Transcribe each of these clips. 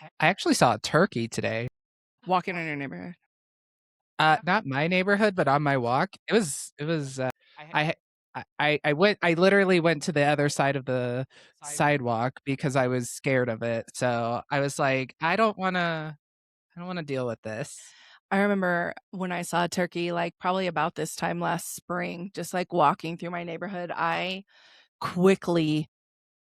I actually saw a turkey today. Walking in your neighborhood. Not my neighborhood, but on my walk. I I literally went to the other side of the sidewalk because I was scared of it. So I was like, I don't wanna deal with this. I remember when I saw a turkey, like probably about this time last spring, just like walking through my neighborhood, I quickly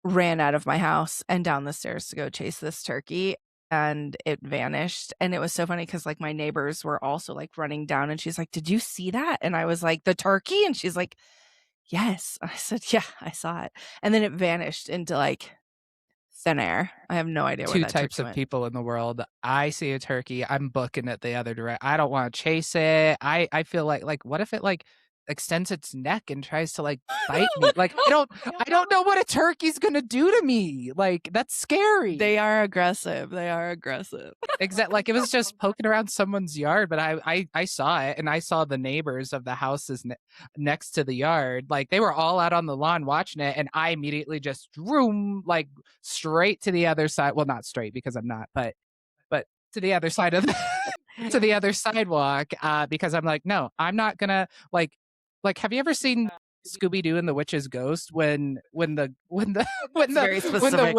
ran out of my house and down the stairs to go chase this turkey, and it vanished. And it was so funny because like my neighbors were also like running down, and she's like, "Did you see that?" And I was like, "The turkey?" And she's like, "Yes." I said, "Yeah, I saw it." And then it vanished into like thin air. I have no idea where Two that types turkey of went. people in the world. I see a turkey, I'm booking it the other I don't wanna chase it. I feel like, what if it, like, extends its neck and tries to, like, bite me? Like, I don't know what a turkey's gonna do to me. Like, that's scary. They are aggressive. They are aggressive. Like, it was just poking around someone's yard, but I saw it, and I saw the neighbors of the houses next to the yard. Like, they were all out on the lawn watching it, and I immediately just vroom, like, straight to the other side. Well, not straight because I'm not, but to the other side of the to the other sidewalk, because I'm like, "No, I'm not gonna" like, have you ever seen Scooby-Doo and the Witch's Ghost when It's very the specific.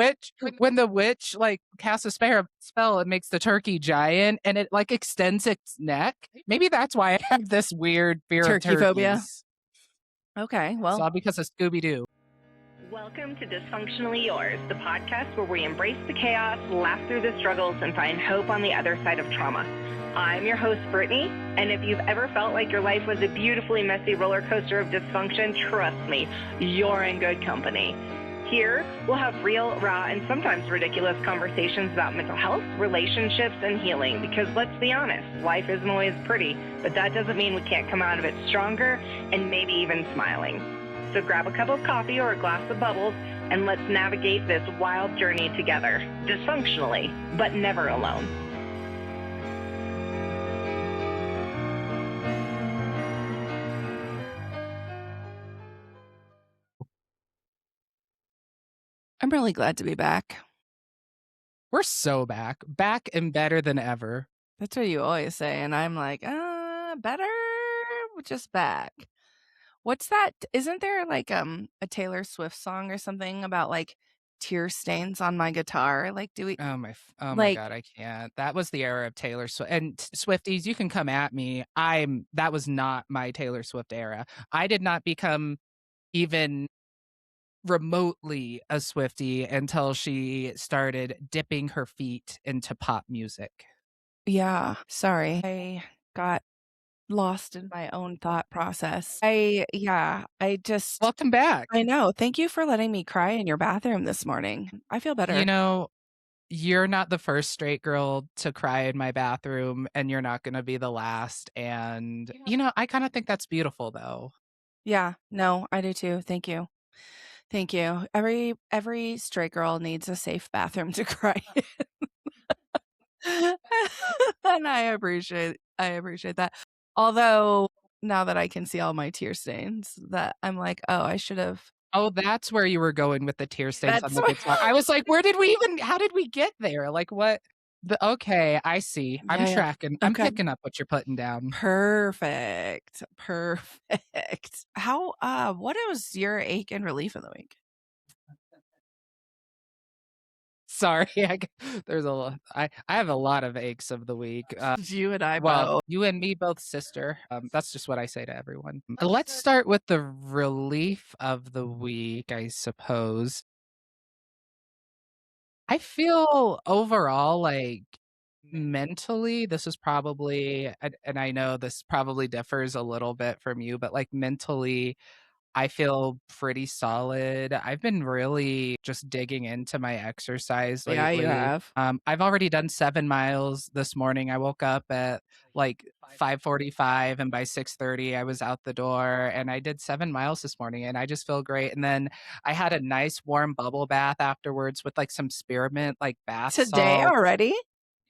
witch, like, casts a spell, it makes the turkey giant, and it, like, extends its neck? Maybe that's why I have this weird fear of Turkey phobia. turkeys. Okay, It's well, all because of Scooby-Doo. Welcome to Dysfunctionally Yours, the podcast where we embrace the chaos, laugh through the struggles, and find hope on the other side of trauma. I'm your host, Brittany, and if you've ever felt like your life was a beautifully messy roller coaster of dysfunction, trust me, you're in good company. Here, we'll have real, raw, and sometimes ridiculous conversations about mental health, relationships, and healing, because let's be honest, life isn't always pretty, but that doesn't mean we can't come out of it stronger and maybe even smiling. So grab a cup of coffee or a glass of bubbles, and let's navigate this wild journey together, dysfunctionally, but never alone. I'm really glad to be back. We're so back and better than ever. That's what you always say, and I'm like, better, just back. What's that? Isn't there like a Taylor Swift song or something about like tear stains on my guitar? Like, do we Oh my like? god, I can't. That was the era of Taylor Swift. And Swifties, you can come at me. That was not my Taylor Swift era. I did not become even remotely a Swiftie until she started dipping her feet into pop music. Yeah, sorry, I got lost in my own thought process. I just Welcome back. I know. Thank you for letting me cry in your bathroom this morning. I feel better. You know, you're not the first straight girl to cry in my bathroom, and you're not going to be the last. And, I kind of think that's beautiful, though. Yeah, no, I do too. Thank you. Thank you. Every straight girl needs a safe bathroom to cry in. And I appreciate that. Although now that I can see all my tear stains, that I'm like, oh, I should have. Oh, that's where you were going with the tear stains on That's the guitar. I was like, how did we get there? Like, what? Okay, I see. I'm Yeah. tracking. I'm Okay. picking up what you're putting down. Perfect. How what was your ache and relief of the week? Sorry, there's a lot. I have a lot of aches of the week. You and I Well, both. you and me both, sister. That's just what I say to everyone. Let's start with the relief of the week, I suppose. I feel overall like mentally, this is probably, and I know this probably differs a little bit from you, but like mentally, I feel pretty solid. I've been really just digging into my exercise Yeah, you lately. have. I've already done 7 miles this morning. I woke up at like 5:45, and by 6:30 I was out the door, and I did 7 miles this morning, and I just feel great. And then I had a nice warm bubble bath afterwards with like some spearmint like bath Today salts. already?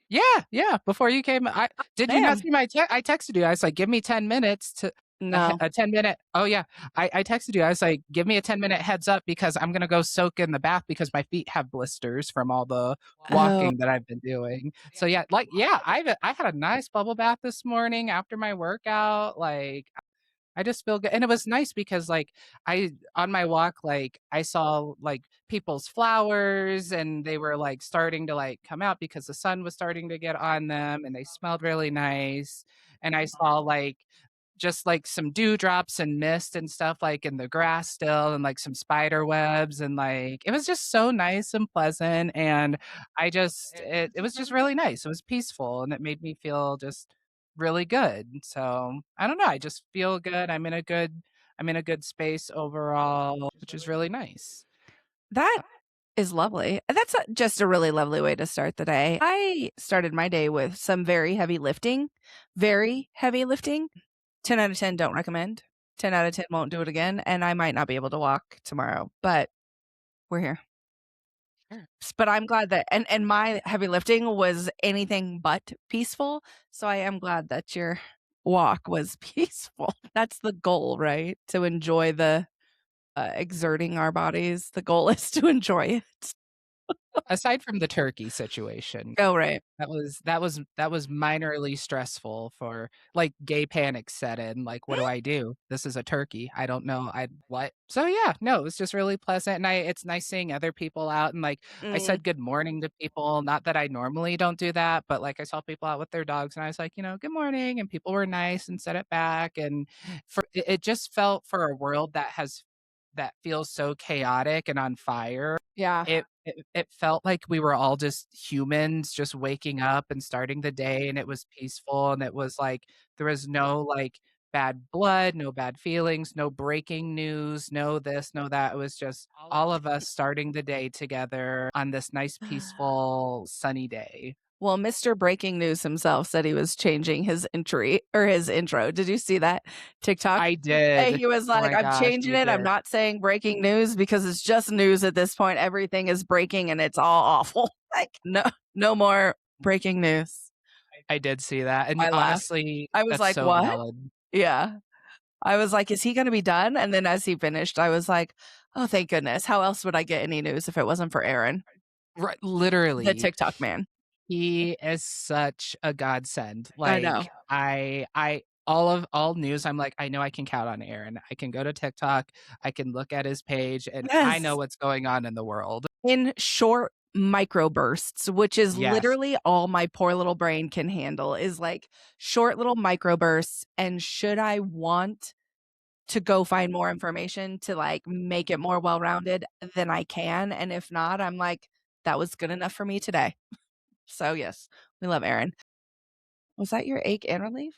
Yeah, before you came, did you not Man. see I texted you. I was like, "Give me 10 minutes No. a 10-minute. Oh yeah. I texted you. I was like, give me a 10-minute heads up because I'm gonna go soak in the bath because my feet have blisters from all the Oh, walking that I've been doing. So yeah, like yeah, I had a nice bubble bath this morning after my workout. Like I just feel good. And it was nice because like I on my walk, like I saw like people's flowers and they were like starting to like come out because the sun was starting to get on them and they smelled really nice. And I saw like just like some dewdrops and mist and stuff like in the grass still and like some spider webs and like it was just so nice and pleasant and it was just really nice. It was peaceful and it made me feel just really good. So I don't know, I just feel good. I'm in a good space overall, which is really nice. that is lovely. That's just a really lovely way to start the day. I started my day with some very heavy lifting. Very heavy lifting. 10 out of 10 don't recommend. 10 out of 10 won't do it again. And I might not be able to walk tomorrow, but we're here. Sure. But I'm glad that and my heavy lifting was anything but peaceful. So I am glad that your walk was peaceful. That's the goal, right? To enjoy the exerting our bodies. The goal is to enjoy it. Aside from the turkey situation, Oh, right. that was minorly stressful for like gay panic set in. Like, what do I do? This is a turkey. I don't know. I what? So yeah, no, it was just really pleasant. And it's nice seeing other people out and like I Mm, said good morning to people. Not that I normally don't do that, but like I saw people out with their dogs and I was like, good morning. And people were nice and said it back. And it just felt for a world that feels so chaotic and on fire. yeah. It felt like we were all just humans just waking up and starting the day, and it was peaceful, and it was like there was no, like, bad blood, no bad feelings, no breaking news, no this, no that. It was just all of us starting the day together on this nice, peaceful, sunny day. Well, Mr. Breaking News himself said he was changing his entry or his intro. Did you see that TikTok? I And did. he was Oh like, my I'm gosh, changing you it. I'm did. not saying breaking news because it's just news at this point. Everything is breaking and it's all awful. Like, no more breaking news. I did see that, and I laughed. honestly, I was that's like, so what? valid. Yeah. I was like, is he going to be done? And then as he finished, I was like, oh, thank goodness. How else would I get any news if it wasn't for Aaron, Right, the literally. TikTok man? He is such a godsend. I know. Like I all news, I'm like, I know I can count on Aaron. I can go to TikTok, I can look at his page, and I know Yes. what's going on in the world. In short microbursts, which is Yes. literally all my poor little brain can handle, is like short little microbursts. And should I want to go find more information to like make it more well-rounded, then I can. And if not, I'm like, that was good enough for me today. So yes, we love Aaron. Was that your ache and relief?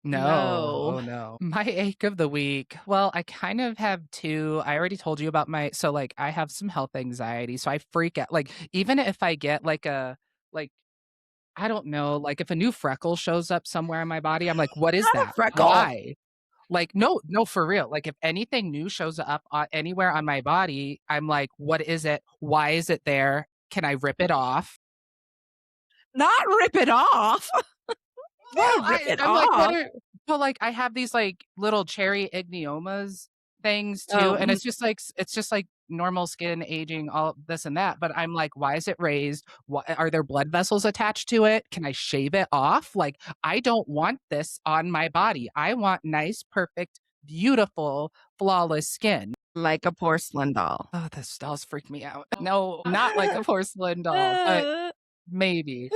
No. No. Oh, no. My ache of the week. Well, I kind of have 2. I already told you about like, I have some health anxiety, so I freak out. Like, even if I get like, I don't know, like, if a new freckle shows up somewhere in my body, I'm like, "What is Not a that? freckle. Why?" Like, no, for real. Like, if anything new shows up anywhere on my body, I'm like, "What is it? Why is it there? Can I rip it off?" Not rip it off. Well, Rip it I'm like, "What off. are" well, like, I have these, like, little cherry igniomas things too, Oh, and it's just like normal skin aging, all this and that, but I'm like, "Why is it raised? Why are there blood vessels attached to it? Can I shave it off?" Like, I don't want this on my body. I want nice, perfect, beautiful, flawless skin. like a porcelain doll. Oh, this dolls freak me out. No, not like a porcelain doll, but maybe.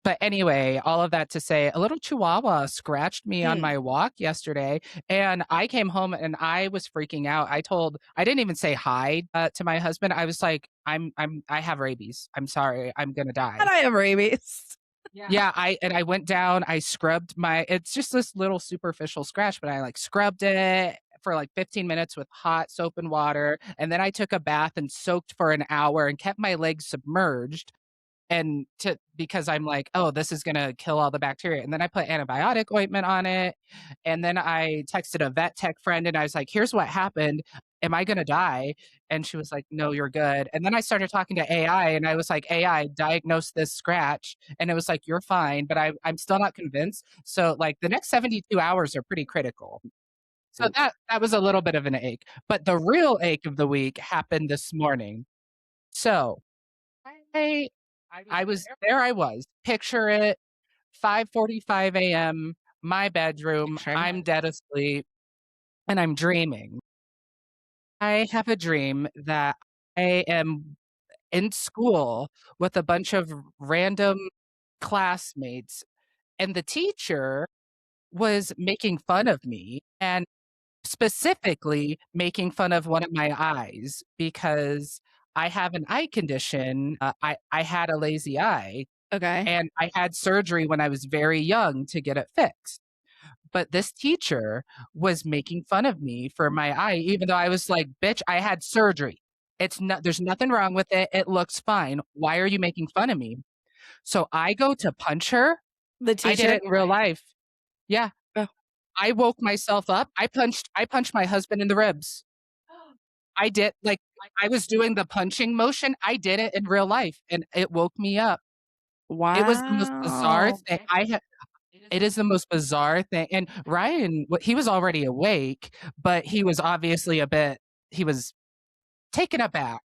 But anyway, all of that to say, a little chihuahua scratched me on Mm. my walk yesterday, and I came home and I was freaking out. I didn't even say hi to my husband. I was like, I have rabies. I'm sorry. I'm gonna die. And I have rabies. Yeah, I went down, I scrubbed it's just this little superficial scratch, but I like scrubbed it for like 15 minutes with hot soap and water, and then I took a bath and soaked for an hour and kept my legs submerged and because I'm like, oh, this is gonna kill all the bacteria. And then I put antibiotic ointment on it. And then I texted a vet tech friend and I was like, here's what happened. am I going to die? And she was like, no, you're good. And then I started talking to AI and I was like, AI, diagnose this scratch. And it was like, you're fine, but I'm still not convinced. So like the next 72 hours are pretty critical. So that was a little bit of an ache. But the real ache of the week happened this morning. So I I was there I was. Picture it, 5:45 a.m., my bedroom, Picture. I'm dead asleep, and I'm dreaming. I have a dream that I am in school with a bunch of random classmates, and the teacher was making fun of me and specifically making fun of one of my eyes because I have an eye condition. I had a lazy eye, Okay. and I had surgery when I was very young to get it fixed. But this teacher was making fun of me for my eye, even though I was like, bitch, I had surgery. It's not, there's nothing wrong with it. It looks fine. Why are you making fun of me? So I go to punch her. The I did teacher. it in real life. Yeah. Oh. I woke myself up. I punched my husband in the ribs. I did, like, I was doing the punching motion. I did it in real life and it woke me up. It was the most bizarre Wow. thing. It is the most bizarre thing, and Ryan, he was already awake, but he was obviously he was taken aback,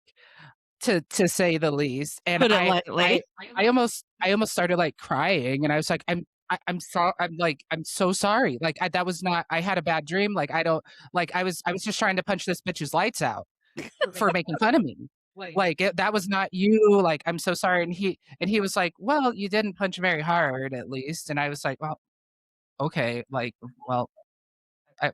to say the least, and Put it lightly. I almost started, like, crying, and I was like, I'm so sorry, like, that was not I had a bad dream, like, I don't like, I was just trying to punch this bitch's lights out for making fun of me. Like, that was not you, like, I'm so sorry, and he was like, "Well, you didn't punch very hard, at least," and I was like, "Well, okay, like, well, I"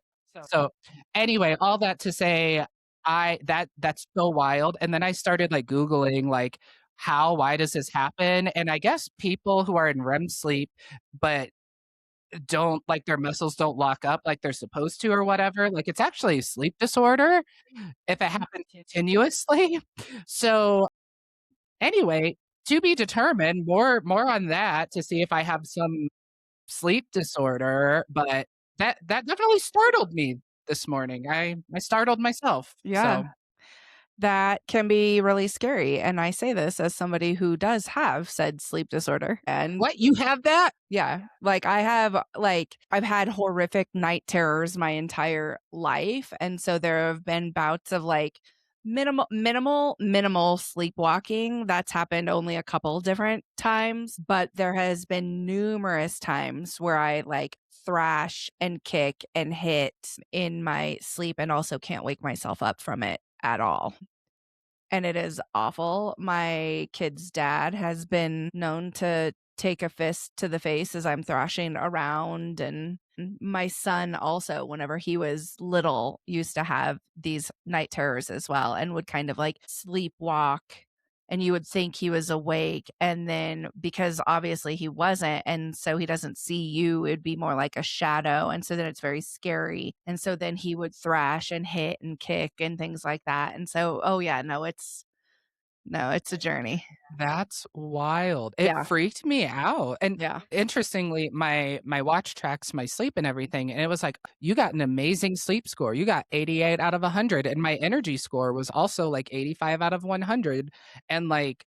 so, anyway, all that to say, that's so wild, and then I started, like, Googling, like, why does this happen? And I guess people who are in REM sleep, but don't like, their muscles don't lock up like they're supposed to or whatever, like, it's actually a sleep disorder if it happens continuously. So, anyway, to be determined, more on that to see if I have some sleep disorder, but that definitely startled me this morning. I startled myself. Yeah. So, That can be really scary, and I say this as somebody who does have said sleep disorder, and what, you have that? yeah, like, I've had horrific night terrors my entire life, and so there have been bouts of, like, minimal sleepwalking that's happened only a couple different times, but there has been numerous times where I, like, thrash and kick and hit in my sleep and also can't wake myself up from it at all. And it is awful. My kid's dad has been known to take a fist to the face as I'm thrashing around. And my son also, whenever he was little, used to have these night terrors as well and would kind of like sleepwalk. And you would think he was awake. And then because obviously he wasn't, and so he doesn't see you, it'd be more like a shadow. And so then it's very scary. And so then he would thrash and hit and kick and things like that. And so, oh yeah, it's a journey. That's wild. It Yeah. freaked me out. And Yeah. interestingly, my watch tracks my sleep and everything, and it was like, "You got an amazing sleep score. You got 88 out of 100." And my energy score was also like 85 out of 100. And like,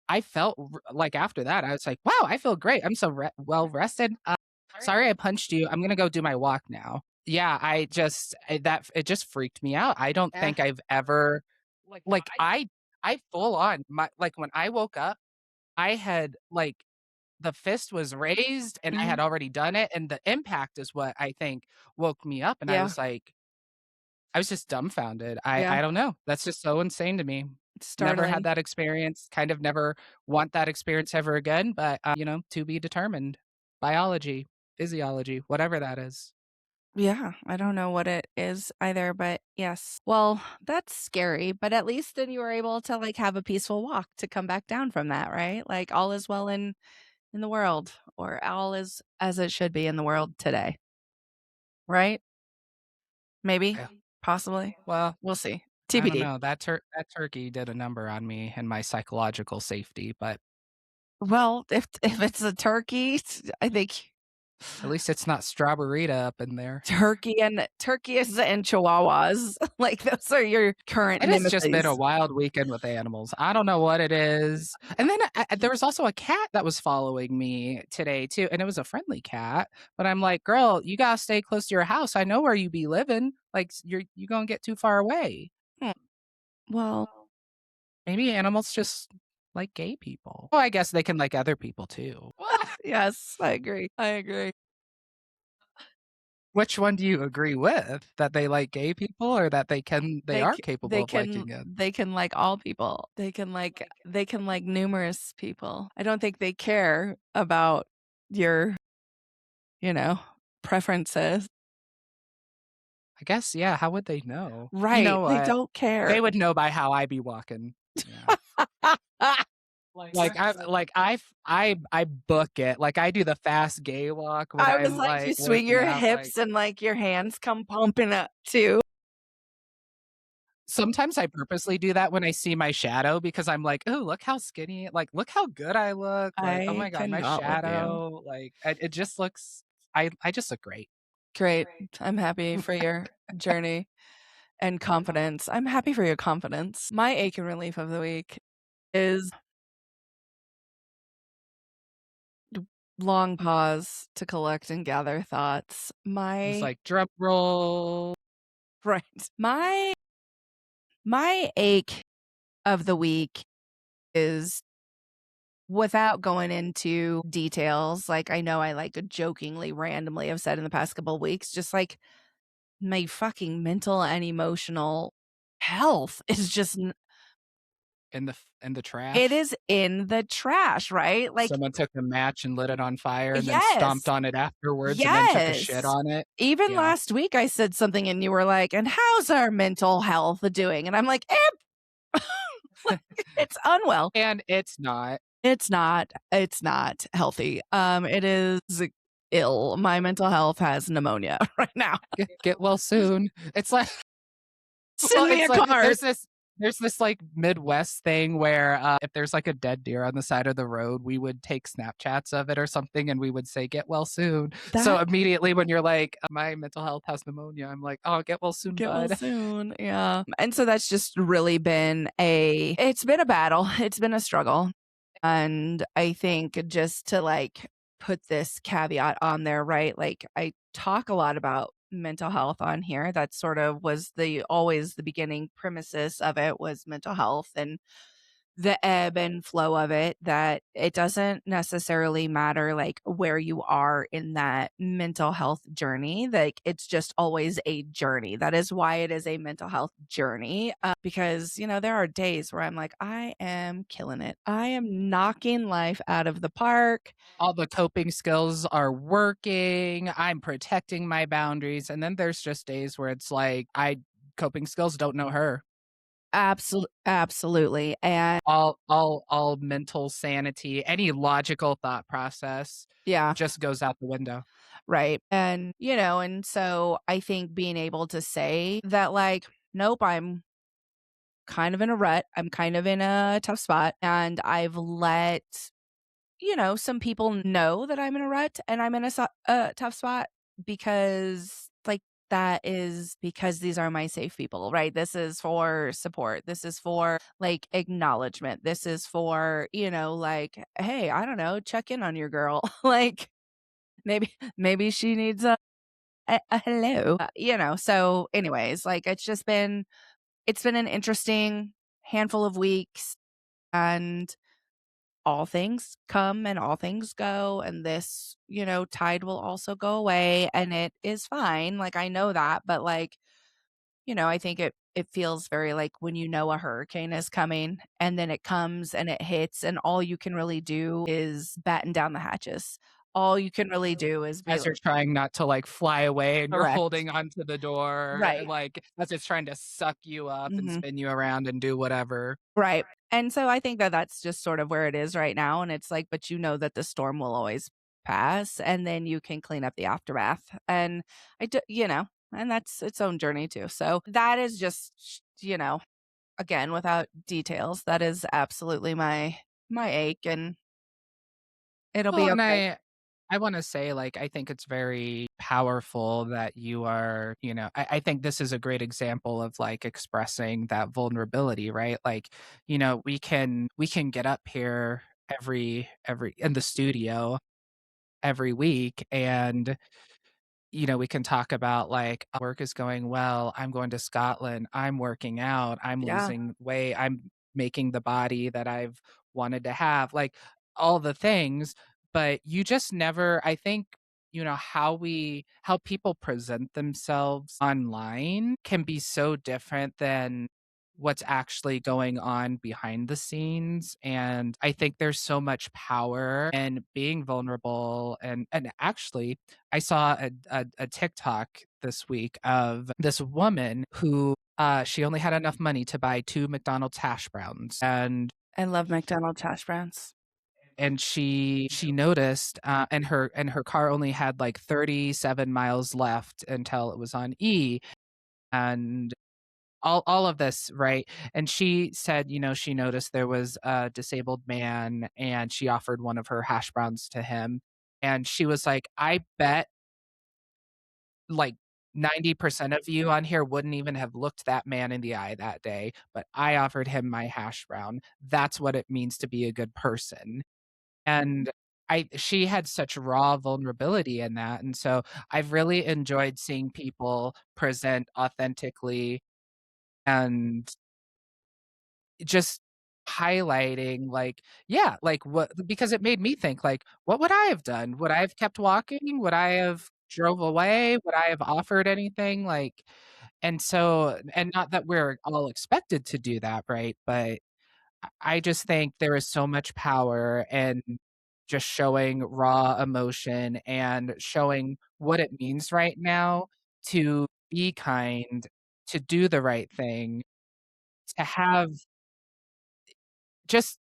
I felt like after that, I was like, "Wow, I feel great. I'm so well rested. Sorry I punched you. I'm gonna go do my walk now." Yeah, that it just freaked me out. I don't think I've ever like I full on like when I woke up, I had like the fist was raised and I Mhm. had already done it. And the impact is what I think woke me up. And I Yeah. was like, I was just dumbfounded. Yeah. I don't know. That's just so insane to me. It's Never had startling. that experience, kind of never want that experience ever again. But, to be determined. Biology, physiology, whatever that is. Yeah, I don't know what it is either, but yes. Well, that's scary, but at least then you were able to like have a peaceful walk to come back down from that, right? Like all is well in the world, or all is as it should be in the world today. Right? Maybe, Yeah. possibly. Well, We'll see. I don't TBD. know. That turkey did a number on me and my psychological safety, but Well, if it's a turkey, I think At least it's not strawberry up in there. Turkeys and chihuahuas. Like those are your current It has just been a nemesis. wild weekend with animals. I don't know what it is. And then there was also a cat that was following me today too, and it was a friendly cat. But I'm like, girl, you gotta stay close to your house. I know where you be living. Like you gonna get too far away. Well, Maybe animals just like gay people. Well, I guess they can like other people too. yes, I agree. I agree. Which one do you agree with? That they like gay people, or that they are capable of liking it? They can like all people. They can like numerous people. I don't think they care about your, preferences. I guess, yeah. How would they know? You Right. know They what? don't care. They would know by how I be walking. Yeah. I book it. Like I do the fast gay walk when I was I'm like, you like swing working your out. hips and like your hands come pumping up too. Sometimes I purposely do that when I see my shadow because I'm like, oh, look how skinny, like look how good I look. Like, oh I my God, my cannot with you. shadow. Like it just looks I just look great. Great. I'm happy for your journey and confidence. I'm happy for your confidence. My ache and relief of the week is long pause to collect and gather thoughts. It's like drum roll. Right. My ache of the week is, without going into details, like I know I like jokingly randomly have said in the past couple of weeks, just like my fucking mental and emotional health is just In the trash. it is in the trash, right? Like, Someone took a match and lit it on fire and then yes. stomped on it afterwards and then took a shit on it. Even Yeah. last week I said something and you were like, and how's our mental health doing? And I'm like, like, it's unwell. And it's not. It's not healthy. It is ill. My mental health has pneumonia right now. Get well soon. It's like Send me a like, card. there's this like Midwest thing where if there's like a dead deer on the side of the road, we would take Snapchats of it or something and we would say, get well soon. So immediately when you're like, my mental health has pneumonia, I'm like, oh, get well soon, bud. Well soon. Yeah. And so that's just really been it's been a battle. It's been a struggle. And I think just to like put this caveat on there, right? Like I talk a lot about mental health on here. That sort of was always the beginning premises of it was mental health and the ebb and flow of it, that it doesn't necessarily matter like where you are in that mental health journey. Like it's just always a journey. That is why it is a mental health journey, because there are days where I'm like, I am killing it. I am knocking life out of the park. All the coping skills are working. I'm protecting my boundaries. And then there's just days where it's like coping skills don't know her. Absolutely. And all mental sanity, any logical thought process, just goes out the window. Right. And and so I think being able to say that, like, nope, I'm kind of in a rut, I'm kind of in a tough spot, and I've let some people know that I'm in a rut and I'm in a tough spot, because like that is because these are my safe people, right? This is for support. This is for like acknowledgement. This is for, like, hey, I don't know, check in on your girl. Like maybe she needs a hello. So anyways, like it's been an interesting handful of weeks, and all things come and all things go, and this tide will also go away and it is fine. Like I know that, but like I think it feels very like when a hurricane is coming and then it comes and it hits and all you can really do is batten down the hatches. All you can really do is as you're trying not to like fly away and you're Correct. holding onto the door, Right. like as it's trying to suck you up and Mhm. spin you around and do whatever. Right. And so I think that that's just sort of where it is right now. And it's like, but that the storm will always pass and then you can clean up the aftermath. And I do, and that's its own journey too. So that is just, again, without details, that is absolutely my ache, and it'll Well, be and okay. I want to say, like, I think it's very powerful that you are, I think this is a great example of like expressing that vulnerability, right? Like, we can get up here every in the studio every week and we can talk about like work is going well. I'm going to Scotland. I'm working out. I'm Yeah. losing weight. I'm making the body that I've wanted to have, like all the things. But you just never, I think, how people present themselves online can be so different than what's actually going on behind the scenes. And I think there's so much power in being vulnerable. And actually, I saw a TikTok this week of this woman who she only had enough money to buy 2 McDonald's hash browns, I love McDonald's hash browns. and she noticed, and her car only had like 37 miles left until it was on E, and all of this, right? And she said, she noticed there was a disabled man, and she offered one of her hash browns to him, and she was like, I bet like 90% of you on here wouldn't even have looked that man in the eye that day, but I offered him my hash brown. That's what it means to be a good person. And she had such raw vulnerability in that. And so I've really enjoyed seeing people present authentically and just highlighting like, yeah, like what, because it made me think like, what would I have done? Would I have kept walking? Would I have drove away? Would I have offered anything? Like, and so, and not that we're all expected to do that, right? But I just think there is so much power in just showing raw emotion and showing what it means right now to be kind, to do the right thing, to have just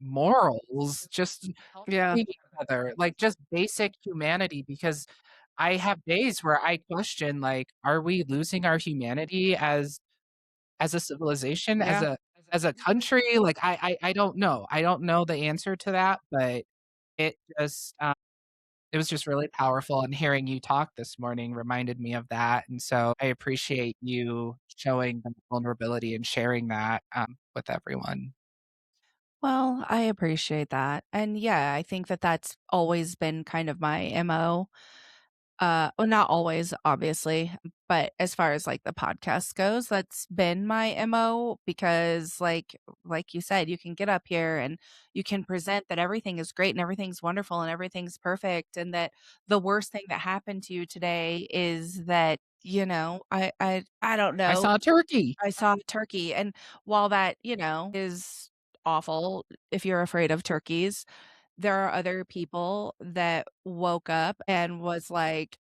morals, just Yeah. helping each other, like, just basic humanity, because I have days where I question, like, are we losing our humanity as a civilization, Yeah. as a country? Like, I don't know. I don't know the answer to that, but it just, it was just really powerful, and hearing you talk this morning reminded me of that, and so I appreciate you showing the vulnerability and sharing that, with everyone. Well, I appreciate that. And yeah, I think that that's always been kind of my MO. Well, not always, obviously, but as far as like the podcast goes, that's been my MO because like you said, you can get up here and you can present that everything is great and everything's wonderful and everything's perfect and that the worst thing that happened to you today is that, I don't I know, saw a turkey. I saw a turkey, and while that, is awful if you're afraid of turkeys, there are other people that woke up and was like,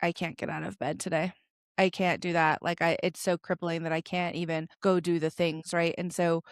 "I can't get out of bed today. I can't do that." Like, I it's so crippling that I can't even go do the things, right? And so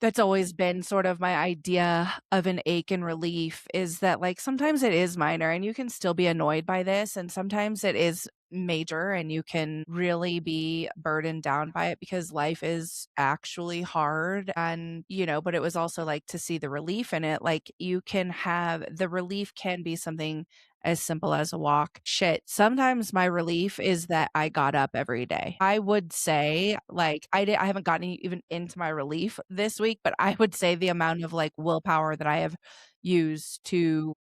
that's always been sort of my idea of an ache and relief is that, like, sometimes it is minor and you can still be annoyed by this, and sometimes it is major and you can really be burdened down by it because life is actually hard and, but it was also like to see the relief in it. Like, you can have the relief can be something as simple as a walk. Shit. Sometimes my relief is that I got up every day. I would say like I haven't gotten even into my relief this week, but I would say the amount of like willpower that I have used to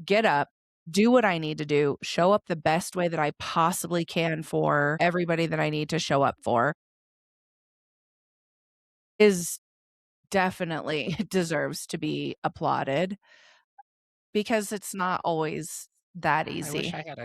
get up, do what I need to do, show up the best way that I possibly can for everybody that I need to show up for is definitely deserves to be applauded because it's not always that I wish easy. I had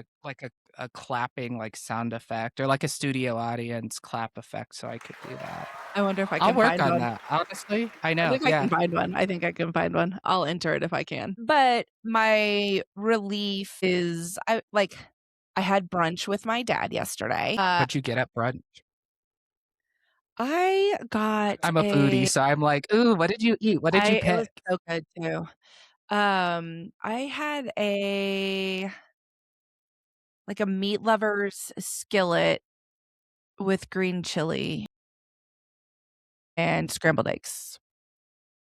a clapping, like, sound effect or, like, a studio audience clap effect so I could do that. I wonder if I I'll can work find on one. that, honestly. I I know, think I can yeah. find one. I think I can find one. I'll enter it if I can. But my relief is I had brunch with my dad yesterday. What'd you get at brunch? I got I'm a foodie, a so I'm like, "Ooh, what did you eat? What did you I it was pick?" so good too. I had a meat lovers skillet with green chili and scrambled eggs,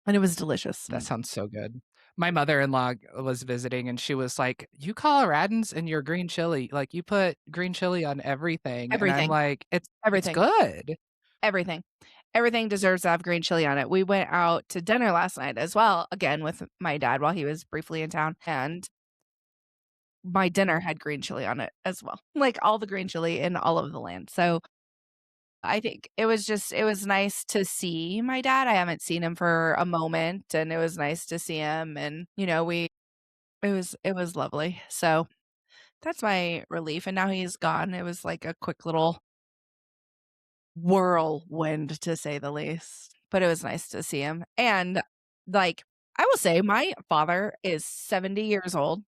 and it was delicious. That sounds so good. My mother-in-law was visiting and she was like, "You Coloradans and your green chili, like you put green chili on everything." And I'm Everything. like, it's Everything. good. Everything. Everything deserves to have green chili on it. We went out to dinner last night as well, again with my dad while he was briefly in town, and my dinner had green chili on it as well. Like all the green chili in all of the land. So I think it was nice to see my dad. I haven't seen him for a moment, and it was nice to see him, and it was lovely. So that's my relief, and now he's gone. It was like a quick little whirlwind, to say the least, but it was nice to see him. And, like, I will say my father is 70 years old,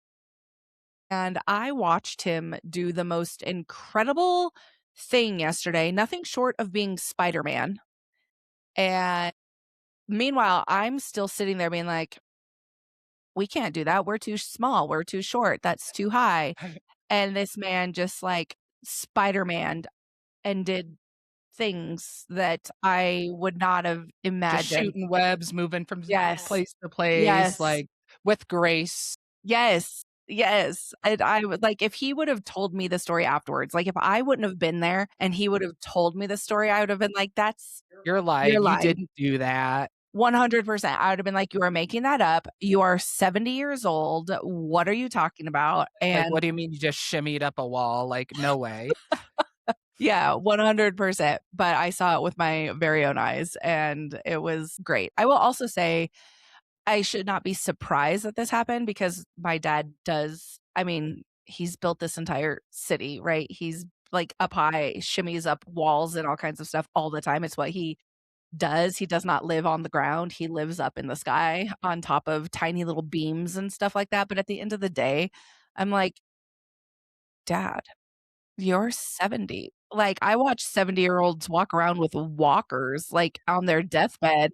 and I watched him do the most incredible thing yesterday, nothing short of being Spider-Man. And meanwhile, I'm still sitting there being like, "We can't do that. We're too small. We're too short. That's too high." And this man just, like, Spider-Maned and did things that I would not have Just imagined. shooting webs, moving from Yes. place to place, Yes. like with grace. Yes. Yes. And I would like, if he would have told me the story afterwards, like, if I wouldn't have been there and he would have told me the story, I would have been like, You're you're lying. You lying. didn't do that. 100%. I would have been like, "You are making that up. You are 70 years old. What are you talking about?" Like, And what do you mean you just shimmied up a wall? Like, no way. yeah, 100%. But I saw it with my very own eyes and it was great. I will also say I should not be surprised that this happened because my dad does, I mean, he's built this entire city, right? He's like up high, shimmies up walls and all kinds of stuff all the time. It's what he does. He does not live on the ground. He lives up in the sky on top of tiny little beams and stuff like that. But at the end of the day, I'm like, "Dad, you're 70." Like, I watch 70-year-olds walk around with walkers, like, on their deathbed,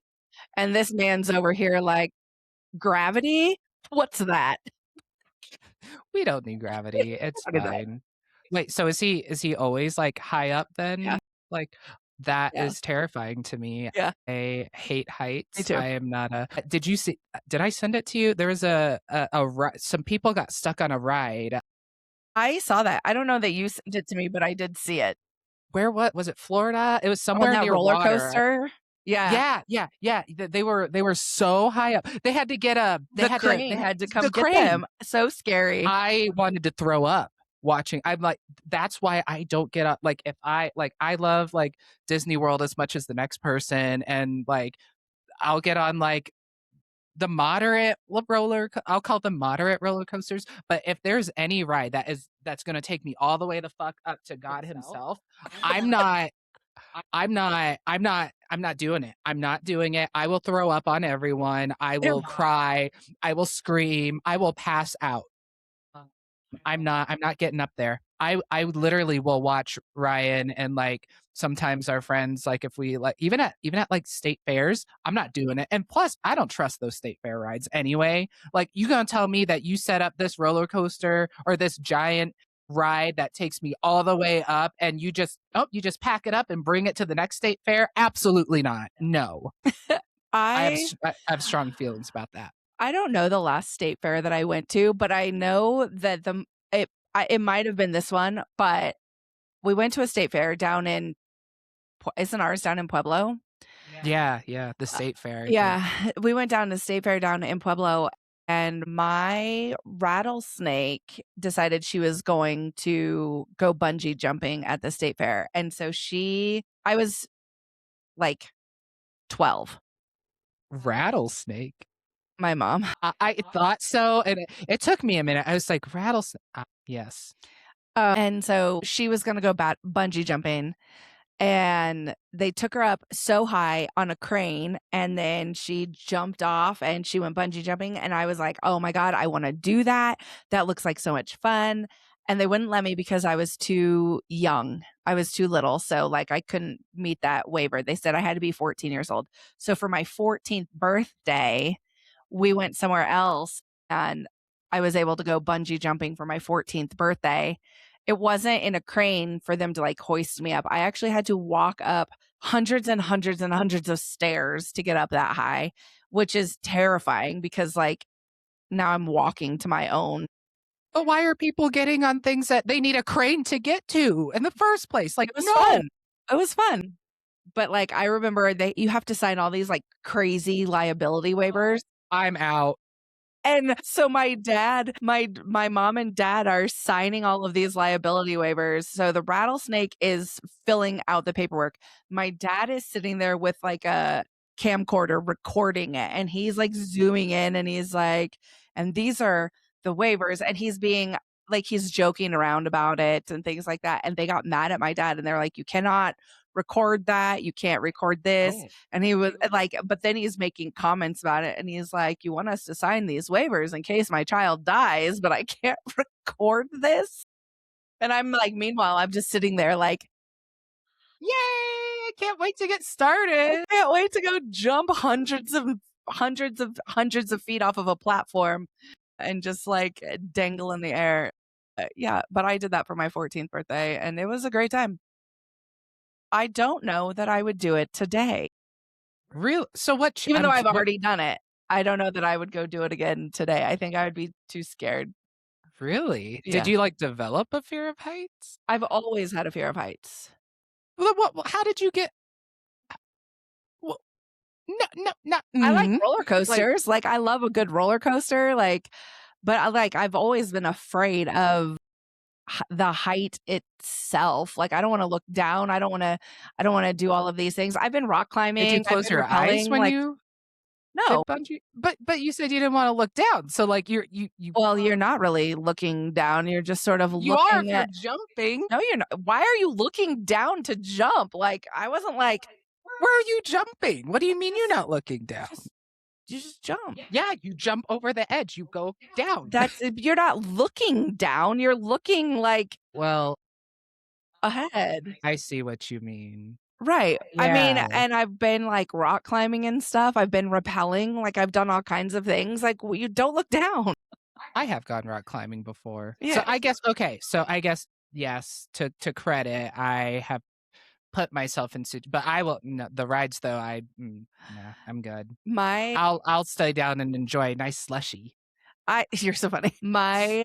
and this man's over here like, "Gravity? What's that?" We don't need gravity. It's What is that? fine. Wait, so is he always like high up Yeah, then? Like that yeah, is terrifying to me. yeah, I hate me heights. too. I am not a Did you see did I send it to you? There was some people got stuck on a ride. I saw that. I don't know that you sent it to me, but I did see it. What was it, Florida? It was On somewhere that near roller water. coaster? Yeah, Yeah, yeah, yeah. They were so high up. They had to get a they the had to they crane had had to the come get crane. them. So scary. I wanted to throw up watching. I'm like, that's why I don't get up. Like, if I love like Disney World as much as the next person, and like I'll get on like the I'll call them moderate roller coasters. But if there's any ride that's gonna take me all the way the fuck up to God Himself, I'm not. I'm not doing it. I'm not doing it. I will throw up on everyone. I They're will cry. I will scream. I will pass out. I'm not getting up there. I literally will watch Ryan and like sometimes our friends, like if we like even at like state fairs, I'm not doing it. And plus I don't trust those state fair rides anyway. Like you gonna tell me that you set up this roller coaster or this giant ride that takes me all the way up and you just pack it up and bring it to the next state fair? Absolutely not. No. I I have strong feelings about that. I don't know the last state fair that I went to, but I know that it might have been this one, but we went to a state fair down in isn't ours down in Pueblo? Yeah, yeah. The state fair, I think. Yeah, we went down to state fair down in Pueblo, and my rattlesnake decided she was going to go bungee jumping at the state fair, and so I was like 12. Rattlesnake. My mom. I thought so, and it took me a minute. I was like, rattlesnake. Yes. And so she was gonna go bungee jumping, and they took her up so high on a crane, and then she jumped off and she went bungee jumping, and I was like, "Oh my god, I wanna do that. That looks like so much fun." And they wouldn't let me because I was too young. I was too little, so, like, I couldn't meet that waiver. They said I had to be 14 years old. So for my 14th birthday, we went somewhere else, and I was able to go bungee jumping for my 14th birthday. It wasn't in a crane for them to, like, hoist me up. I actually had to walk up hundreds and hundreds and hundreds of stairs to get up that high, which is terrifying because, like, now I'm walking to my own. But why are people getting on things that they need a crane to get to in the first place? Like, It was no. fun. It was fun. But like, I remember you have to sign all these like crazy liability waivers. I'm out. And so my dad, my mom and dad are signing all of these liability waivers. So the rattlesnake is filling out the paperwork. My dad is sitting there with like a camcorder recording it, and he's like zooming in, and he's like, and these are the waivers, and he's being like, he's joking around about it and things like that. And they got mad at my dad, and they're like, you cannot record that, you can't record this. Oh. And he was like, but then he's making comments about it, and he's like, you want us to sign these waivers in case my child dies, but I can't record this. And I'm like, meanwhile, I'm just sitting there like, Yay! I can't wait to get started. I can't wait to go jump hundreds of feet off of a platform and just like dangle in the air. Yeah, but I did that for my 14th birthday, and it was a great time. I don't know that I would do it today. Real? So what? Even though I've already done it, I don't know that I would go do it again today. I think I would be too scared. Really? Yeah. Did you like develop a fear of heights? I've always had a fear of heights. Well, how did you get? Well, no. I like roller coasters. Like, I love a good roller coaster. Like, but I've always been afraid of the height itself. Like, I don't want to look down. I don't want to do all of these things. I've been rock climbing. Did you close your eyes when you? No. Bungee? But you said you didn't want to look down. So like you. Well, you're not really looking down. You're just sort of You are looking if at you're jumping. No, you're not. Why are you looking down to jump? Like, I wasn't like, where are you jumping? What do you mean you're not looking down? You just jump. Yeah, you jump over the edge. You go down. You're not looking down. You're looking like, well, ahead. I see what you mean. Right. Yeah. I mean, and I've been like rock climbing and stuff. I've been rappelling. Like, I've done all kinds of things. Like, you don't look down. I have gone rock climbing before. Yeah. So I guess, yes, to credit, I have put myself in but I will no, the rides though, I'm good. I'll stay down and enjoy a nice slushy. You're so funny. My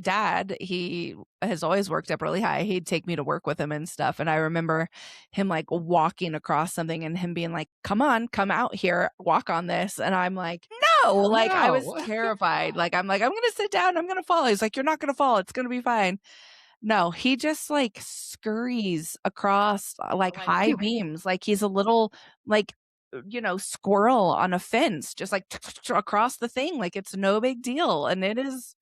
dad, he has always worked up really high. He'd take me to work with him and stuff. And I remember him like walking across something and him being like, come on, come out here, walk on this. And I'm like, no, like I was terrified. Like, I'm like, I'm going to sit down. I'm going to fall. He's like, you're not going to fall. It's going to be fine. No, he just like scurries across like high beams. Like he's a little like, squirrel on a fence, just like across the thing. Like it's no big deal. And it's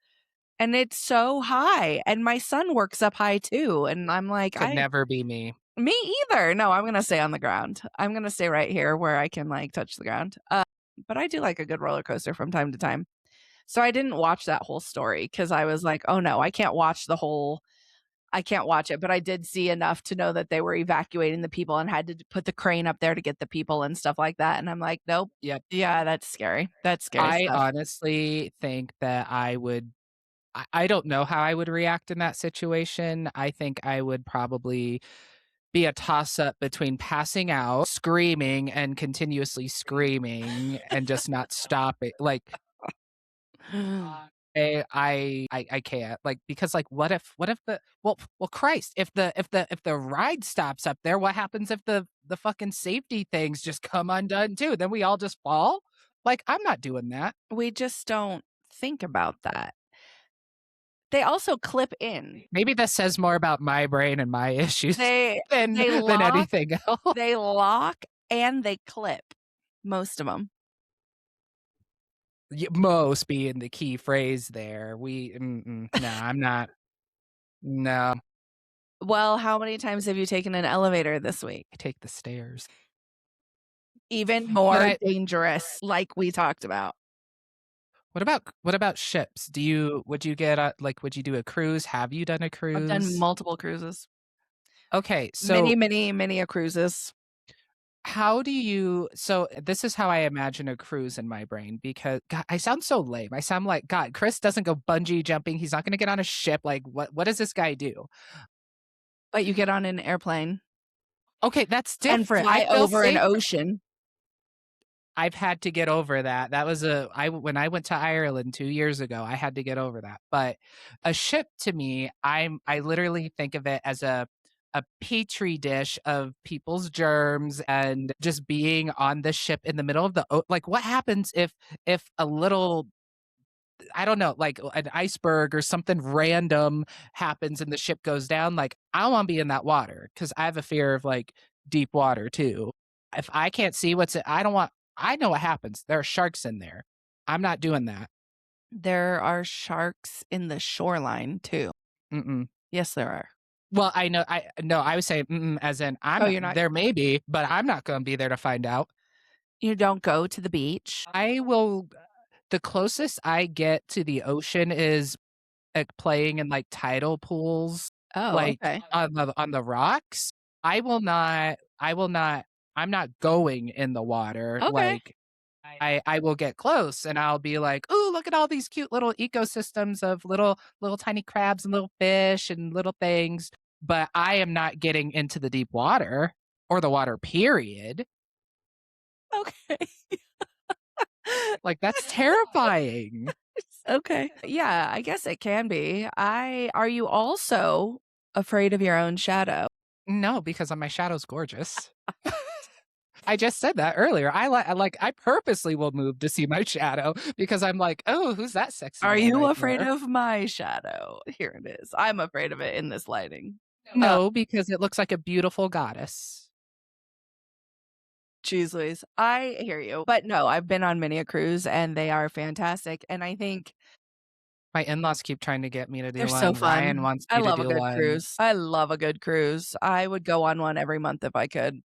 so high. And my son works up high too. And I'm like, could never be me. Me either. No, I'm going to stay on the ground. I'm going to stay right here where I can like touch the ground. But I do like a good roller coaster from time to time. So I didn't watch that whole story because I was like, oh no, I can't watch it, but I did see enough to know that they were evacuating the people and had to put the crane up there to get the people and stuff like that. And I'm like, nope. Yep. Yeah, that's scary. That's scary. I honestly think that I don't know how I would react in that situation. I think I would probably be a toss-up between passing out, screaming, and continuously screaming and just not stop it. Like I can't, like, because like what if the well Christ, if the ride stops up there, what happens if the fucking safety things just come undone too? Then we all just fall? Like, I'm not doing that. We just don't think about that. They also clip in. Maybe this says more about my brain and my issues than anything else. They lock and they clip. Most of them. Most being the key phrase there. No, I'm not. No. Well, how many times have you taken an elevator this week? I take the stairs. Even more dangerous, like we talked about. What about ships? Would you do a cruise? Have you done a cruise? I've done multiple cruises. Okay, so many cruises. So this is how I imagine a cruise in my brain, because God, I sound so lame. I sound like, God, Chris doesn't go bungee jumping. He's not going to get on a ship. Like, what does this guy do? But you get on an airplane. Okay, that's different. And fly over an ocean. I've had to get over that. That was when I went to Ireland 2 years ago, I had to get over that. But a ship to me, I literally think of it as a petri dish of people's germs and just being on the ship in the middle of like what happens if a little, I don't know, like an iceberg or something random happens and the ship goes down? Like, I want to be in that water because I have a fear of like deep water too. If I can't see I don't want, I know what happens. There are sharks in there. I'm not doing that. There are sharks in the shoreline too. Mm-mm. Yes, there are. Well, I know, I was saying, as in, you're not. there may be, but I'm not going to be there to find out. You don't go to the beach? The closest I get to the ocean is playing in like tidal pools, Oh, like okay. on the rocks. I'm not going in the water. Okay. Like I will get close and I'll be like, "Ooh, look at all these cute little ecosystems of little tiny crabs and little fish and little things." But I am not getting into the deep water or the water, period. Okay. Like, that's terrifying. Okay. Yeah, I guess it can be. Are you also afraid of your own shadow? No, because my shadow's gorgeous. I just said that earlier. I purposely will move to see my shadow because I'm like, "Oh, who's that sexy Are man you right afraid there?" of my shadow? Here it is. I'm afraid of it in this lighting. No, because it looks like a beautiful goddess. Jeez Louise. I hear you. But no, I've been on many a cruise and they are fantastic. And I think My in-laws keep trying to get me to do they're so one. Ryan fun. wants I me to love a do good one. cruise. I love a good cruise. I would go on one every month if I could.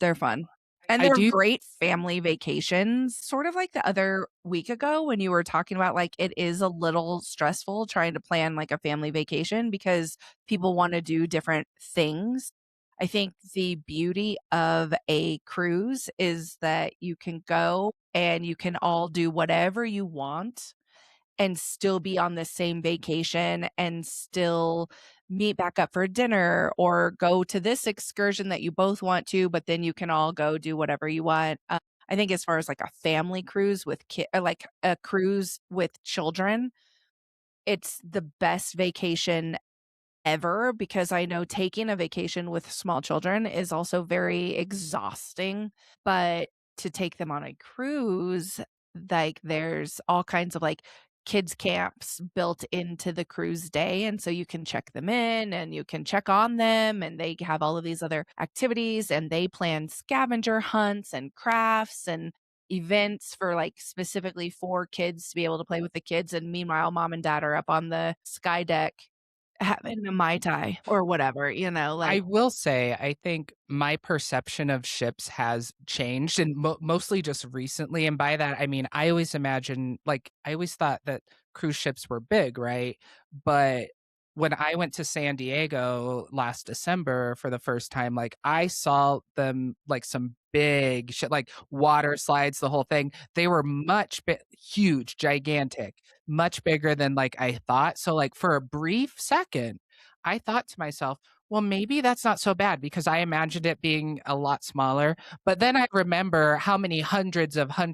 They're fun. And I they're do great family vacations. Sort of like the other week ago when you were talking about like it is a little stressful trying to plan like a family vacation because people want to do different things. I think the beauty of a cruise is that you can go and you can all do whatever you want and still be on the same vacation and still meet back up for dinner or go to this excursion that you both want to, but then you can all go do whatever you want. I think as far as like a family cruise with like a cruise with children, it's the best vacation ever because I know taking a vacation with small children is also very exhausting, but to take them on a cruise, like there's all kinds of like kids camps built into the cruise day and so you can check them in and you can check on them and they have all of these other activities and they plan scavenger hunts and crafts and events for like specifically for kids to be able to play with the kids and meanwhile mom and dad are up on the sky deck having a Mai Tai or whatever, like I will say, I think my perception of ships has changed and mostly just recently. And by that, I mean, I always I always thought that cruise ships were big, right? But when I went to San Diego last December for the first time, like I saw them like some big shit, like water slides, the whole thing. They were huge, gigantic, much bigger than like I thought. So, like, for a brief second, I thought to myself, well, maybe that's not so bad because I imagined it being a lot smaller. But then I remember how many hundreds of feet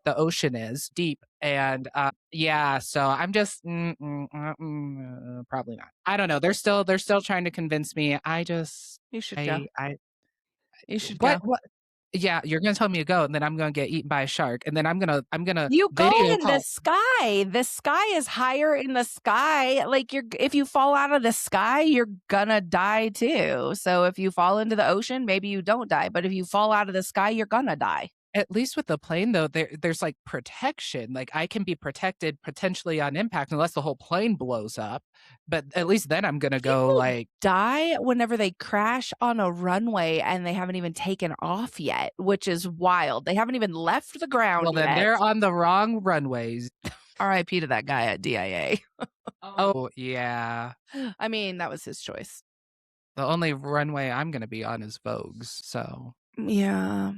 the ocean is deep. And yeah, so I'm just probably not. I don't know. They're still trying to convince me. you should go. I You should go. what yeah, you're gonna tell me to go, and then I'm gonna get eaten by a shark, and then I'm gonna You go video in the call. sky. The sky is higher in the sky. Like if you fall out of the sky, you're gonna die too. So if you fall into the ocean, maybe you don't die. But if you fall out of the sky, you're gonna die. At least with the plane, though, there's like protection. Like I can be protected potentially on impact unless the whole plane blows up. But at least then I'm gonna go People like die whenever they crash on a runway and they haven't even taken off yet, which is wild. They haven't even left the ground well, then yet. they're on the wrong runways. R.I.P. to that guy at DIA. Oh yeah. I mean, that was his choice. The only runway I'm gonna be on is Vogue's, so Yeah.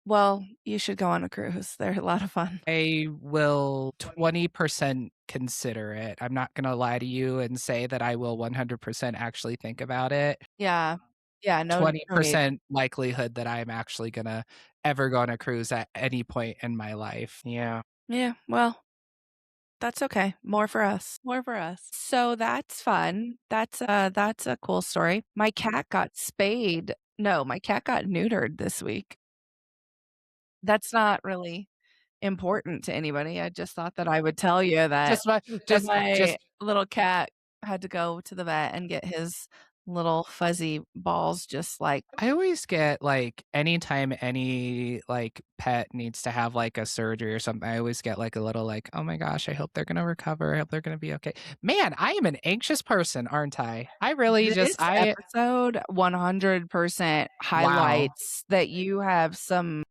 Well, you should go on a cruise. They're a lot of fun. I will 20% consider it. I'm not gonna lie to you and say that I will 100% actually think about it. Yeah. Yeah, no need. 20% likelihood that I'm actually gonna ever go on a cruise at any point in my life. Yeah. Yeah, well, that's okay. More for us. More for us. So that's fun. That's a cool story. My cat got spayed. No, my cat got neutered this week. That's not really important to anybody. I just thought that I would tell you that Just my that just my just little cat had to go to the vet and get his little fuzzy balls just like I always get, like, anytime any, like, pet needs to have, like, a surgery or something, I always get, like, a little, like, "Oh my gosh, I hope they're gonna recover, I hope they're gonna be okay." Man, I am an anxious person, aren't I? I really just this episode 100% wow. highlights that you have some.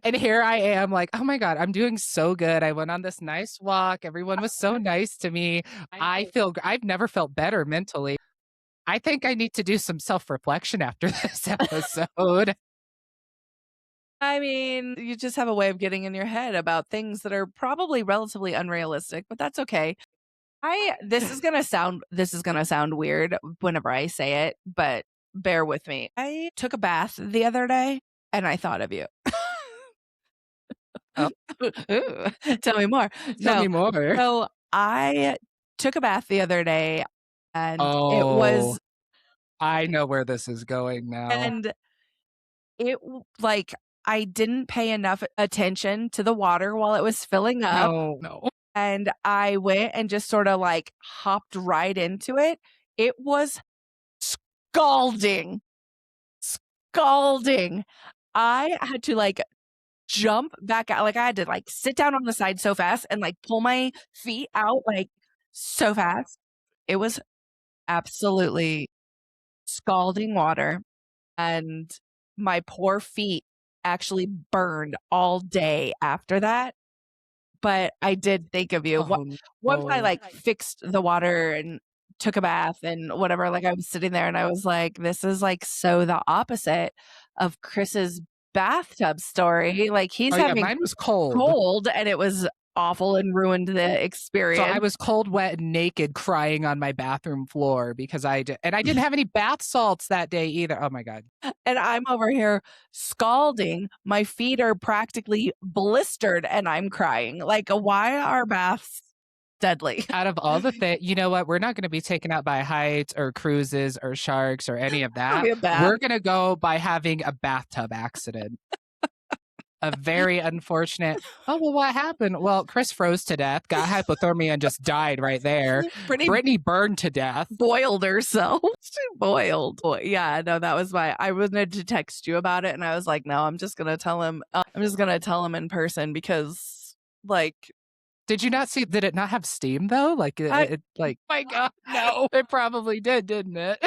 And here I am like, "Oh my god, I'm doing so good. I went on this nice walk. Everyone was so nice to me. I've never felt better mentally. I think I need to do some self-reflection after this episode." I mean, you just have a way of getting in your head about things that are probably relatively unrealistic, but that's okay. This is gonna sound weird whenever I say it, but bear with me. I took a bath the other day and I thought of you. Oh, Ooh, tell me more. tell No. me more. So I took a bath the other day and it Oh, was I know where this is going now. and like I didn't pay enough attention to the water while it was filling up. No, no. And I went and just sort of like hopped right into it. It was scalding, scalding. I had to like jump back out. Like I had to like sit down on the side so fast and like pull my feet out like so fast. It was absolutely scalding water. And my poor feet actually burned all day after that. But I did think of you. Oh, Once I, no. like, fixed the water and took a bath and whatever, like, I was sitting there and I was like, "This is, like, so the opposite of Chris's bathtub story." Like, he's Oh, yeah, having mine was cold. cold and it was awful and ruined the So I experience. was cold, wet, and naked crying on my bathroom floor because I didn't have any bath salts that day either. Oh my god. And I'm over here scalding. My feet are practically blistered and I'm crying. Like, why are baths deadly? Out of all the things, you know what? We're not gonna be taken out by heights or cruises or sharks or any of Give that. me a bath. We're gonna go by having a bathtub accident. A very unfortunate, "Oh, well, what happened?" Well, Chris froze to death, got hypothermia, and just died right there. Brittany Brittany burned to death. boiled herself. She boiled. Yeah, no, that was I wanted to text you about it and I was like, no, I'm just gonna tell him. I'm just gonna tell him in person because like Did you not see, did it not have steam, though? Like, it like my God, no. it probably did, didn't it?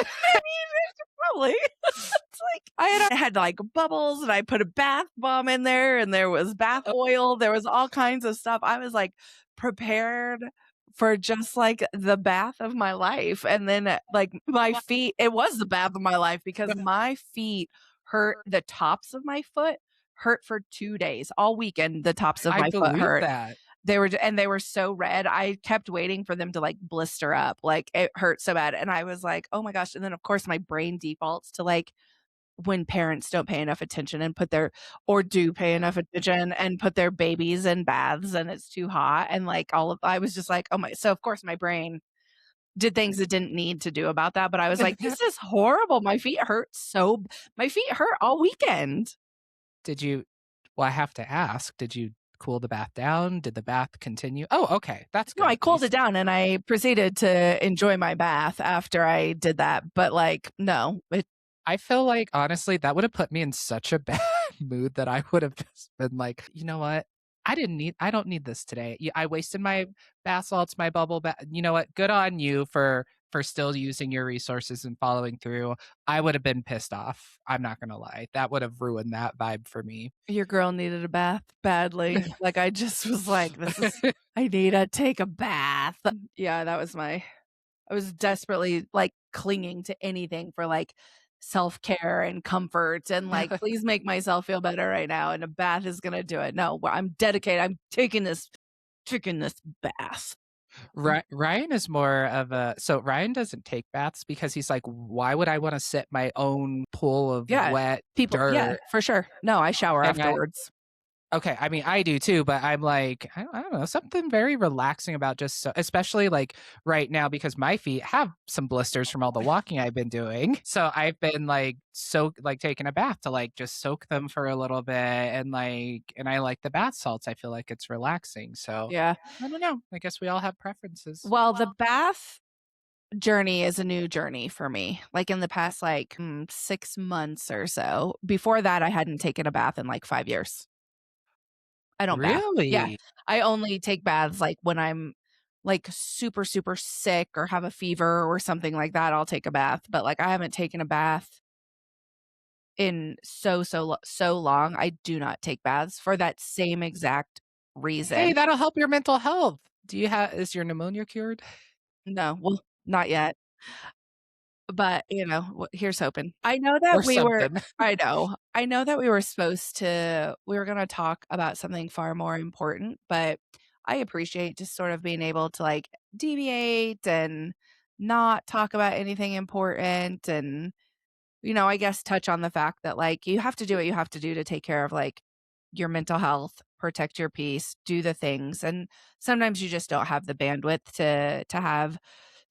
Probably. It's like I had like bubbles and I put a bath bomb in there and there was bath oil. There was all kinds of stuff. I was like prepared for just like the bath of my life. And then like my feet, it was the bath of my life because my feet hurt. The tops of my foot hurt for 2 days. All weekend, the tops of I my foot believe hurt. that. They were so red. I kept waiting for them to like blister up. Like it hurt so bad. And I was like, oh my gosh. And then of course my brain defaults to like when parents don't pay enough attention and do pay enough attention and put their babies in baths and it's too hot. And like I was just like, oh my, so of course my brain did things it didn't need to do about that. But I was like, this is horrible. My feet hurt all weekend. Did you Well, I have to ask, did you cool the bath down? Did the bath continue? Oh, okay. That's good. No, I at cooled it least. down and I proceeded to enjoy my bath after I did that. But like, no, I feel like, honestly, that would have put me in such a bad mood that I would have just been like, "You know what? I don't need this today. I wasted my bath salts, my bubble bath. You know what? Good on you for still using your resources and following through." I would have been pissed off. I'm not gonna lie. That would have ruined that vibe for me. your girl needed a bath badly. Like I just was like, I need to take a bath. Yeah, I was desperately like clinging to anything for like self-care and comfort and like, please make myself feel better right now. And a bath is going to do it. No, I'm dedicated. I'm taking this bath. Ryan is more of a so Ryan doesn't take baths because he's like, why would I want to sit my own pool of Yeah. wet People, yeah, dirt? for sure. No, I shower And afterwards. okay, I mean, I do too, but I'm like, I don't know, something very relaxing about just especially like right now because my feet have some blisters from all the walking I've been doing. So I've been like taking a bath to like just soak them for a little bit and I like the bath salts. I feel like it's relaxing. So Yeah. I don't know. I guess we all have preferences. Well, the bath journey is a new journey for me. Like in the past 6 months or so. Before that, I hadn't taken a bath in like 5 years. I don't bath. Yeah. Really? I only take baths like when I'm like super, super sick or have a fever or something like that. I'll take a bath. But like I haven't taken a bath in so long. I do not take baths for that same exact reason. Hey, that'll help your mental health. Is your pneumonia cured? No, well, not yet. But, here's hoping. I know that Or we were something. I know. I know that we were gonna talk about something far more important, but I appreciate just sort of being able to, like, deviate and not talk about anything important and, I guess touch on the fact that, like, you have to do what you have to do to take care of, like, your mental health, protect your peace, do the things, and sometimes you just don't have the bandwidth to have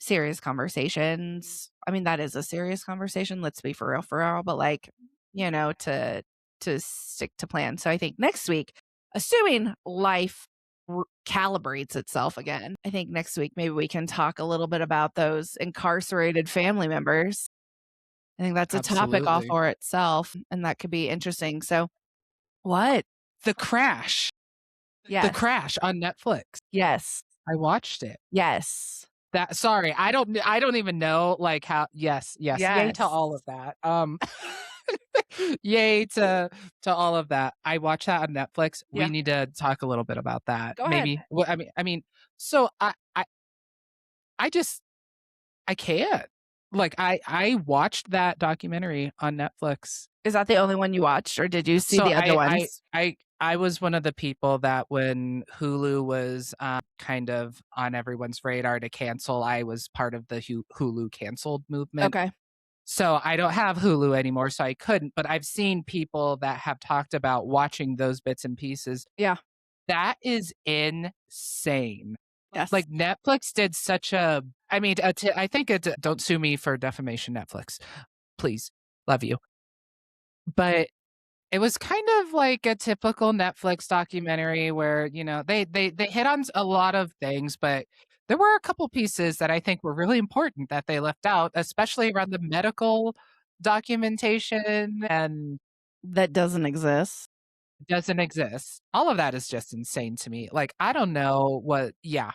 serious conversations. I mean, that is a serious conversation, let's be for real, but, like, to stick to plan. So I think next week, assuming life calibrates itself again, I think next week maybe we can talk a little bit about those incarcerated family members. I think that's a topic all Absolutely. for itself, and that could be interesting. So what? The Crash. The Yes. Crash on Netflix. Yes. I watched it. Yes. Sorry, I don't even know like how yes, yay to all of Yes. that. Yay to all of that. I watched that on Netflix. Yeah. We need to talk a little bit about that. Go ahead. Maybe. Well, I mean, so I just I can't. Like I watched that documentary on Netflix. Is that the only one you watched, or did you see the other ones? I was one of the people that when Hulu was kind of on everyone's radar to cancel, I was part of the Hulu canceled movement. Okay. So I don't have Hulu anymore, so I couldn't. But I've seen people that have talked about watching those bits and pieces. Yeah. That is insane. Yes. Like Netflix did such a. I mean, I think it's. Don't sue me for defamation, Netflix. Please, love you. But it was kind of like a typical Netflix documentary where, they hit on a lot of things, but there were a couple pieces that I think were really important that they left out, especially around the medical documentation and that doesn't exist. doesn't exist. All of that is just insane to me. Like, I don't know what, yeah.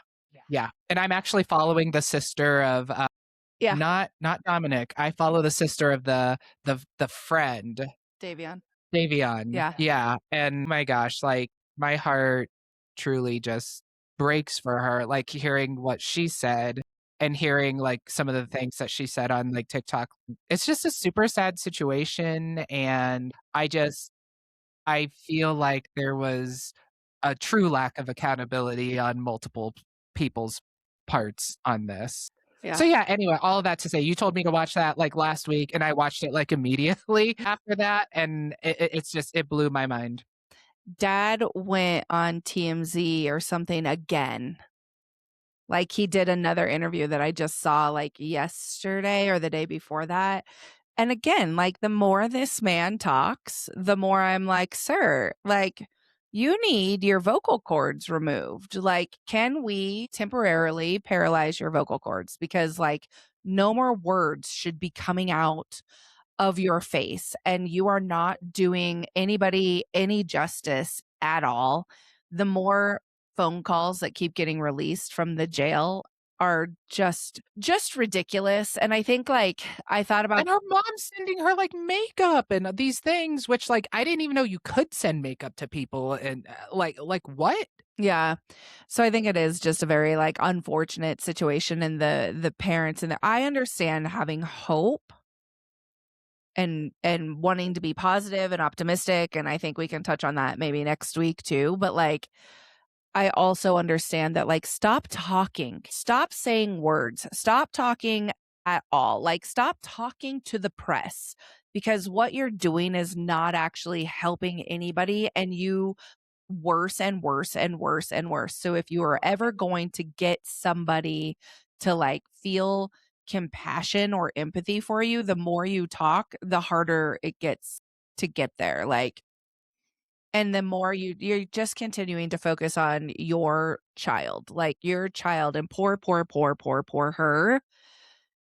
And I'm actually following the sister of, Yeah. not Dominic. I follow the sister of the friend. Davion. Davion. Yeah. And my gosh, like my heart truly just breaks for her, like hearing what she said and hearing like some of the things that she said on like TikTok. It's just a super sad situation. And I feel like there was a true lack of accountability on multiple people's parts on this. Yeah. So yeah, anyway, all of that to say, you told me to watch that like last week and I watched it like immediately after that. And it blew my mind. Dad went on TMZ or something again. Like he did another interview that I just saw like yesterday or the day before that. And again, like the more this man talks, the more I'm like, sir, like you need your vocal cords removed. Like, can we temporarily paralyze your vocal cords? Because like no more words should be coming out of your face, and you are not doing anybody any justice at all. The more phone calls that keep getting released from the jail are just ridiculous. And I think like I thought about, And her mom's sending her like makeup and these things, which like I didn't even know you could send makeup to people. And like what? yeah. So I think it is just a very like unfortunate situation, and the parents, and I understand having hope and wanting to be positive and optimistic, and I think we can touch on that maybe next week too, but like I also understand that, like, stop talking, stop saying words, stop talking at all. Like, stop talking to the press, because what you're doing is not actually helping anybody, and you worse and worse and worse and worse. So if you are ever going to get somebody to like feel compassion or empathy for you, the more you talk, the harder it gets to get there. Like, and the more you're just continuing to focus on your child, like your child, and poor her.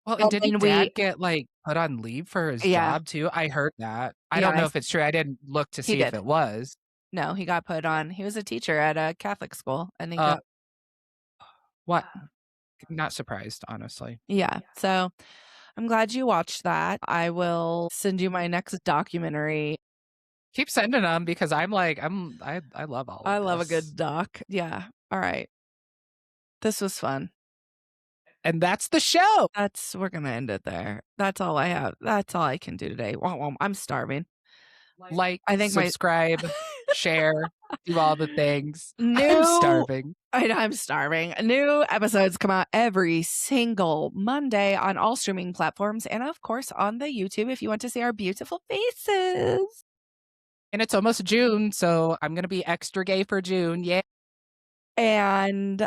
Well, and And didn't then we, dad get, like, put on leave for his yeah, job too? I heard that. I yeah, don't know if it's true. I didn't look to he see if did. it was. No, he got put on. He was a teacher at a Catholic school, and he Uh, got, what? Not surprised, honestly. yeah. So I'm glad you watched that. I will send you my next documentary. Keep sending them because I'm like, I love all of I love a this. good doc. Yeah. All right. This was fun. And that's the show. We're going to end it there. That's all I have. That's all I can do today. I'm starving. Like, I think subscribe, share, do all the things. I'm New, starving. I'm starving. New episodes come out every single Monday on all streaming platforms, and of course on the YouTube if you want to see our beautiful faces. And it's almost June, so I'm gonna be extra gay for June. Yeah. And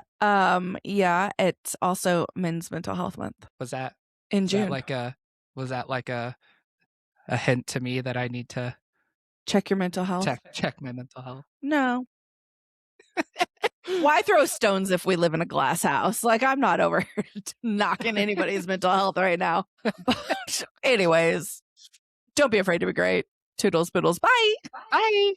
yeah, it's also Men's Mental Health Month Was that in was June. that like a hint to me that I need to Check your mental health. check my mental health? No. Why throw stones if we live in a glass house? Like, I'm not over here knocking anybody's mental health right now. But anyways, don't be afraid to be great. Toodles, poodles, bye. Bye.